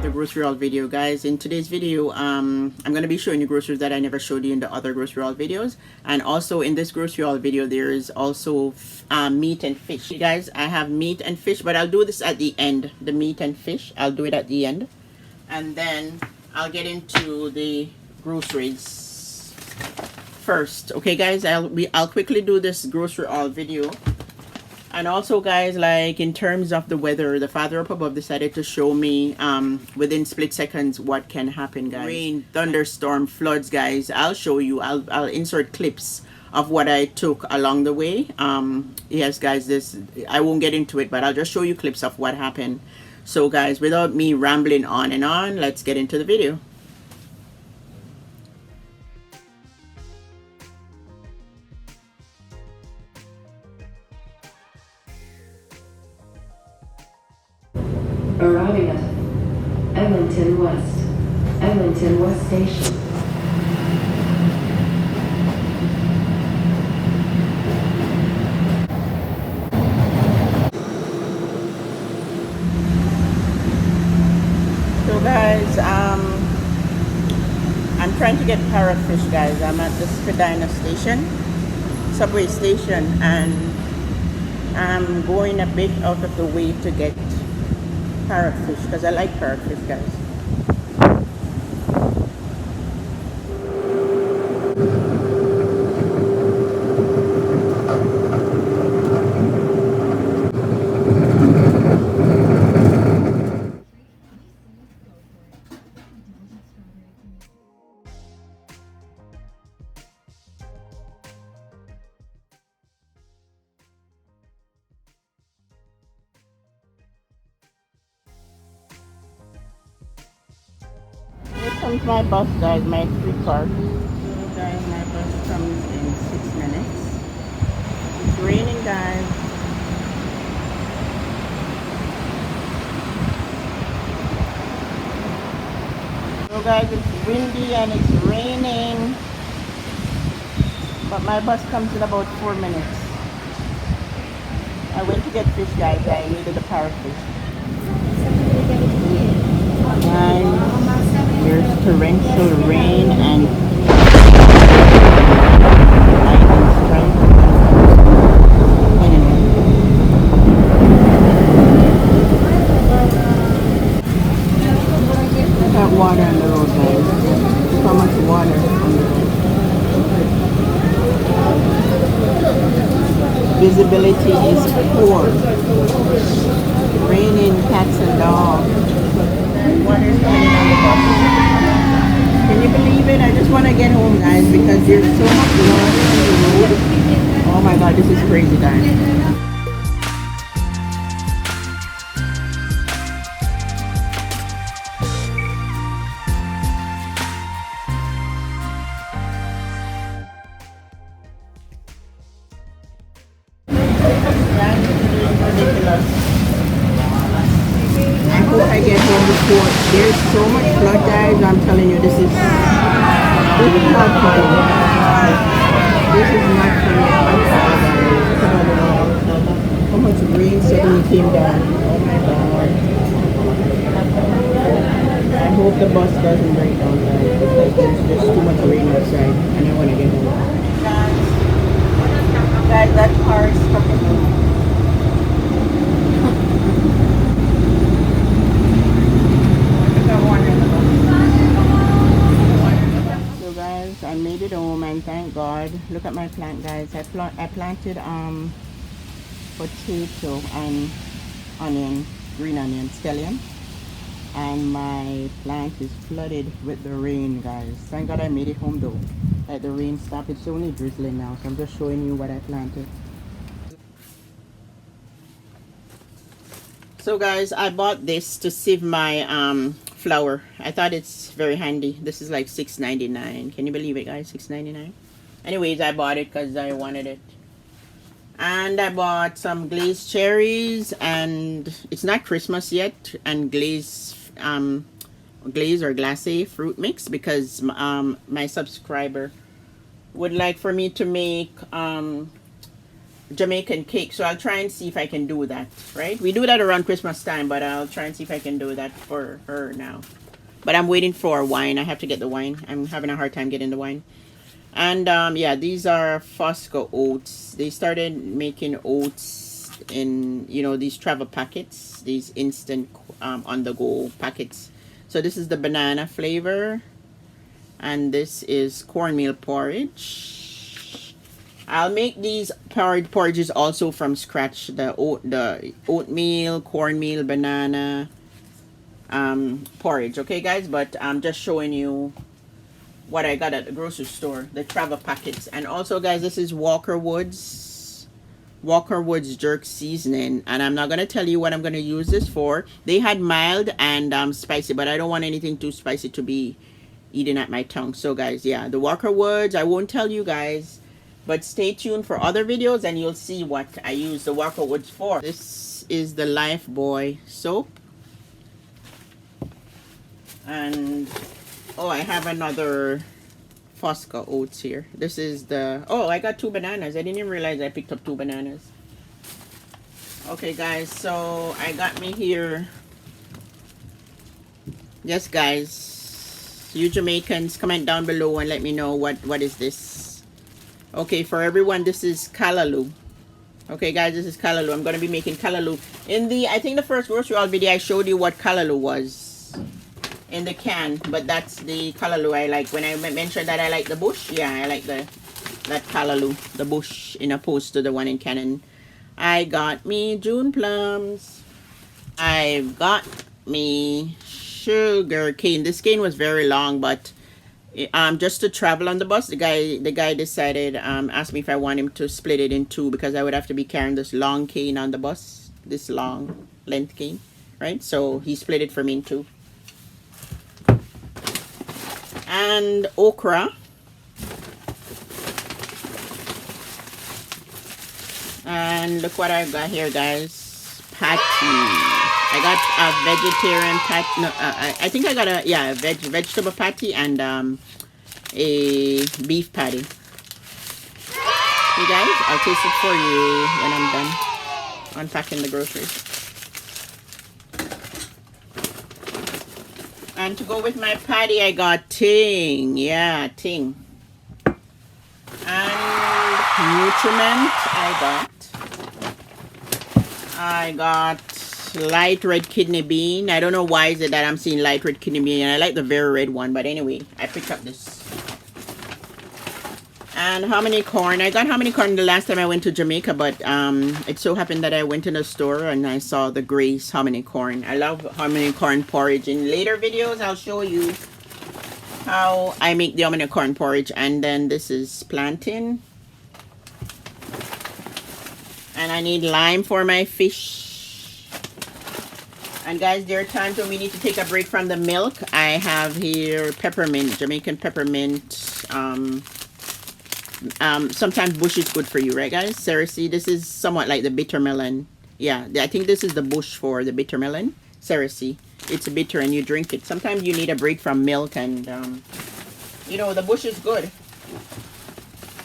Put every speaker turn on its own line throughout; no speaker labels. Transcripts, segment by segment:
another grocery haul video, guys. In today's video, I'm going to be showing you groceries that I never showed you in the other grocery haul videos. And also in this grocery haul video, there is also meat and fish. You guys, I have meat and fish, but I'll do this at the end. The meat and fish, I'll do it at the end. And then I'll get into the groceries first. Okay, guys, I'll quickly do this grocery haul video. And also, guys, like in terms of the weather, the Father up above decided to show me within split seconds what can happen, guys. Rain, thunderstorm, floods, guys. I'll show you. I'll insert clips of what I took along the way. Yes, guys, this I won't get into it, but I'll just show you clips of what happened. So, guys, without me rambling on and on, let's get into the video.
Arriving at Eglinton West Station.
So, guys, I'm trying to get parrotfish, guys. I'm at the Spadina station, subway station, and I'm going a bit out of the way to get parrotfish because I like parrotfish, guys. Here comes my bus, guys, my streetcar. So, guys, my bus comes in 6 minutes. It's raining, guys. So, guys, it's windy and it's raining. But my bus comes in about 4 minutes. I went to get fish, guys. I needed a parrotfish. And there's torrential rain and lightning strikes. Anyway. Look at water on the road, guys. Look how much water on the road. Visibility is poor. Raining cats and dogs. Water's coming on the bus. Can you believe it? I just want to get home, guys, because there's so much water on the road. Oh my god, this is crazy, guys. I hope I get home before. There's so much flood, guys. I'm telling you, this is not funny. This is not funny at all, guys. How much rain suddenly came down. Oh my god. I hope the bus doesn't break down, guys, because there's just too much rain outside and I want to get home. Guys, that car is stuck in the I made it home and thank God. Look at my plant, guys. I planted potato and onion, green onion, scallion, and my plant is flooded with the rain, guys. Thank God I made it home though. Like the rain stopped. It's only drizzling now, so I'm just showing you what I planted. So, guys, I bought this to sieve my flour. I thought it's very handy. This is like $6.99. Can you believe it, guys? $6.99. Anyways, I bought it because I wanted it. And I bought some glazed cherries, and it's not Christmas yet, and glaze or glacé fruit mix because my subscriber would like for me to make Jamaican cake. So I'll try and see if I can do that, right? We do that around Christmas time, but I'll try and see if I can do that for her now. But I'm waiting for wine. I have to get the wine. I'm having a hard time getting the wine. And yeah, these are Fosco oats. They started making oats in, you know, these travel packets, these instant on the go packets. So this is the banana flavor, and this is cornmeal porridge. I'll make these porridges also from scratch. The oatmeal, cornmeal, banana porridge. Okay, guys, but I'm just showing you what I got at the grocery store, the travel packets. And also, guys, this is Walker Woods jerk seasoning, and I'm not gonna tell you what I'm gonna use this for. They had mild and spicy, but I don't want anything too spicy to be eating at my tongue. So guys, yeah, the Walker Woods, I won't tell you guys, but stay tuned for other videos and you'll see what I use the Walker Woods for. This is the Lifebuoy soap, and oh, I have another Fosco oats here. This is the, oh, I got 2 bananas. I didn't even realize I picked up 2 bananas. Okay, guys, so I got me here. Yes, guys, you Jamaicans, comment down below and let me know what is this. Okay, for everyone, this is callaloo. Okay, guys, this is callaloo. I'm going to be making callaloo. In the, I think the first grocery haul video, I showed you what callaloo was in the can, but that's the callaloo I like. When I mentioned that I like the bush, yeah, I like that callaloo, the bush, in opposed to the one in Canon. I got me June plums. I've got me sugar cane. This cane was very long, but just to travel on the bus, the guy decided, asked me if I want him to split it in 2 because I would have to be carrying this long cane on the bus, this long length cane, right? So he split it for me in 2. And okra, and look what I've got here, guys. Patty. I got a vegetarian patty. No, I think I got a, yeah, vegetable patty and a beef patty. You guys, I'll taste it for you when I'm done unpacking the groceries. And to go with my patty, I got Ting. Yeah, Ting. And Nutriment, I got light red kidney bean. I don't know why is it that I'm seeing light red kidney bean. I like the very red one, but anyway, I picked up this. And hominy corn. I got hominy corn the last time I went to Jamaica, but it so happened that I went in the store and I saw the Grace hominy corn. I love hominy corn porridge. In later videos, I'll show you how I make the hominy corn porridge. And then this is plantain. And I need lime for my fish. And guys, there are times when we need to take a break from the milk. I have here peppermint, Jamaican peppermint. Sometimes bush is good for you, right, guys? Seriously, this is somewhat like the bitter melon. Yeah, I think this is the bush for the bitter melon. Seriously, it's bitter and you drink it. Sometimes you need a break from milk, and you know, the bush is good.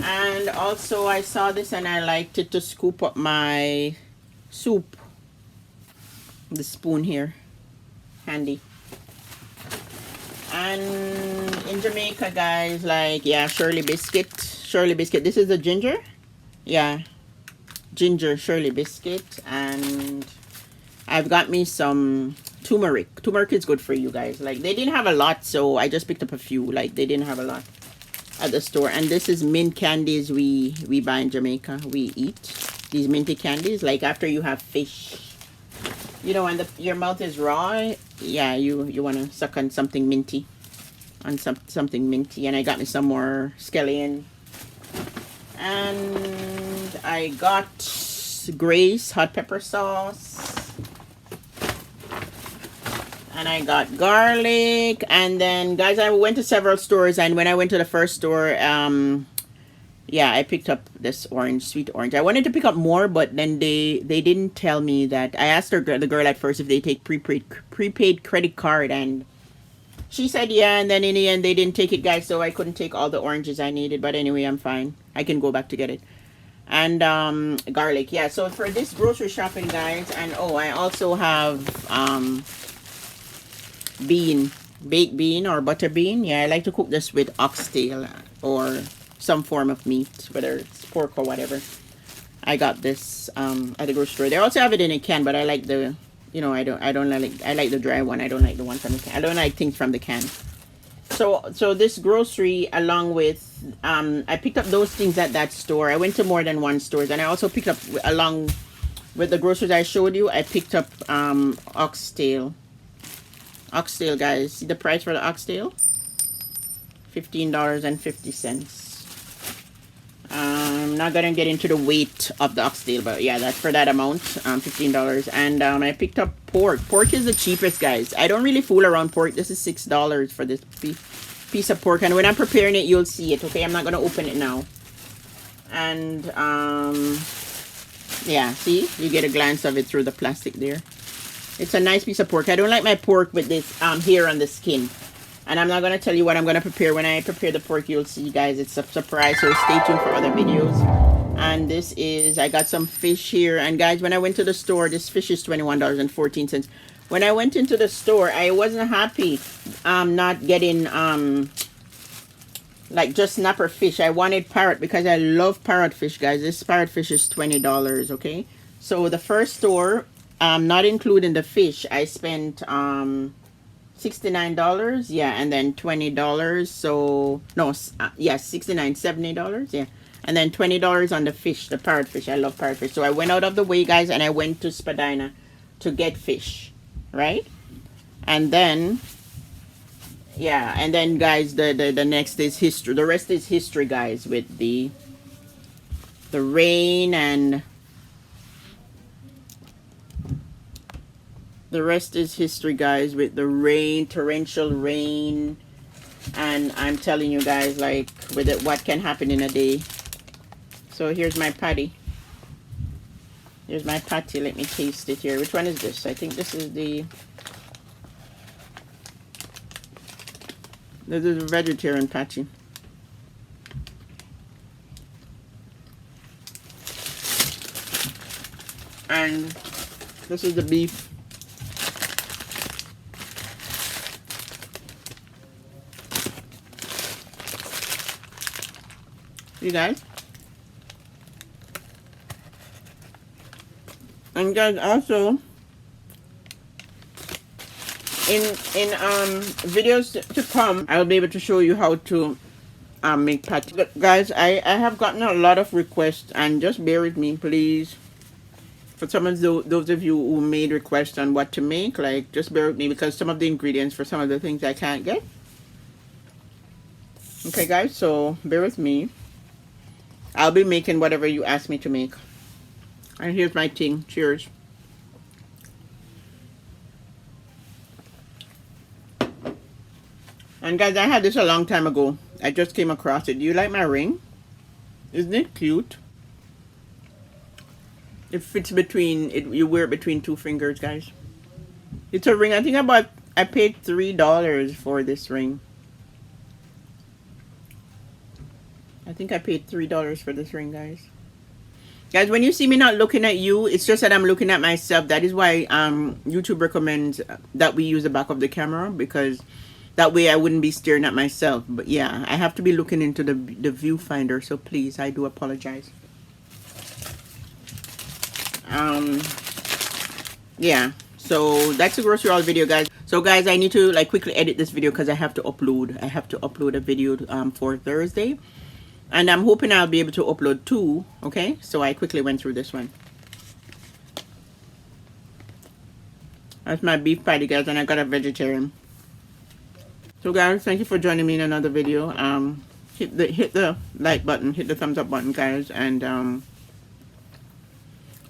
And also I saw this and I liked it to scoop up my soup. The spoon here, handy. And in Jamaica, guys, like, yeah, Shirley biscuit. This is the ginger. Yeah, ginger Shirley biscuit. And I've got me some turmeric. Turmeric is good for you guys. Like, they didn't have a lot, so I just picked up a few. Like, they didn't have a lot at the store. And this is mint candies we buy in Jamaica. We eat these minty candies. Like, after you have fish, you know, when your mouth is raw, yeah, you want to suck on something minty. Something minty. And I got me some more scallion. And I got Grace hot pepper sauce. And I got garlic. And then, guys, I went to several stores. And when I went to the first store, yeah, I picked up this orange, sweet orange. I wanted to pick up more, but then they didn't tell me that. I asked the girl at first if they take prepaid credit card, and she said yeah, and then in the end they didn't take it, guys, so I couldn't take all the oranges I needed. But anyway, I'm fine. I can go back to get it. and garlic. Yeah, so for this grocery shopping, guys, and oh, I also have baked bean or butter bean. Yeah, I like to cook this with oxtail or some form of meat, whether it's pork or whatever. I got this at the grocery store. They also have it in a can, but I like the, you know, I like the dry one. I don't like the one from the can. I don't like things from the can. So this grocery, along with I picked up those things at that store. I went to more than one stores, and I also picked up, along with the groceries I showed you, I picked up oxtail. Oxtail, guys. See the price for the oxtail? $15.50. I'm not gonna get into the weight of the oxtail, but yeah, that's for that amount, $15. And I picked up pork. Pork is the cheapest, guys. I don't really fool around pork. This is $6 for this piece of pork, and when I'm preparing it, you'll see it. Okay, I'm not gonna open it now. And yeah, see, you get a glance of it through the plastic there. It's a nice piece of pork. I don't like my pork with this hair on the skin. And I'm not going to tell you what I'm going to prepare. When I prepare the pork, you'll see, guys. It's a surprise, so stay tuned for other videos. And this is, I got some fish here. And guys, when I went to the store, this fish is $21.14. When I went into the store, I wasn't happy not getting like just snapper fish. I wanted parrot because I love parrot fish, guys. This parrot fish is $20, okay? So the first store, not including the fish, I spent $69, yeah, and then $20. So no, yeah, $70, yeah, and then $20 on the fish, the parrot fish. I love parrot fish, so I went out of the way, guys, and I went to Spadina to get fish, right? And then yeah, and then, guys, the next is history. The rest is history, guys, with the rain, and the rest is history, guys, with the rain, torrential rain. And I'm telling you, guys, like, with it, what can happen in a day. So here's my patty. Here's my patty. Let me taste it here. Which one is this? I think this is the... This is a vegetarian patty. And this is the beef. You guys? And guys, also in videos to come, I'll be able to show you how to make patty. But guys, I have gotten a lot of requests, and just bear with me, please. For some of those of you who made requests on what to make, like, just bear with me, because some of the ingredients for some of the things I can't get. Okay, guys, so bear with me. I'll be making whatever you ask me to make. And here's my thing. Cheers. And guys, I had this a long time ago. I just came across it. Do you like my ring? Isn't it cute? It fits between, you wear it between two fingers, guys. It's a ring. I paid $3 for this ring. I think I paid $3 for this ring, guys. Guys, when you see me not looking at you, it's just that I'm looking at myself. That is why YouTube recommends that we use the back of the camera, because that way I wouldn't be staring at myself. But yeah, I have to be looking into the viewfinder, so please, I do apologize. Yeah, so that's a grocery haul video, guys. So guys, I need to like quickly edit this video because I have to upload a video for Thursday. And I'm hoping I'll be able to upload 2, okay? So I quickly went through this one. That's my beef patty, guys, and I got a vegetarian. So guys, thank you for joining me in another video. Hit the like button, hit the thumbs up button, guys, and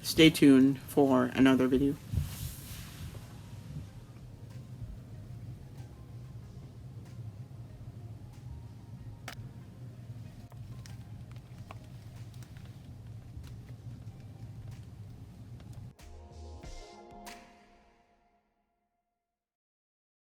stay tuned for another video.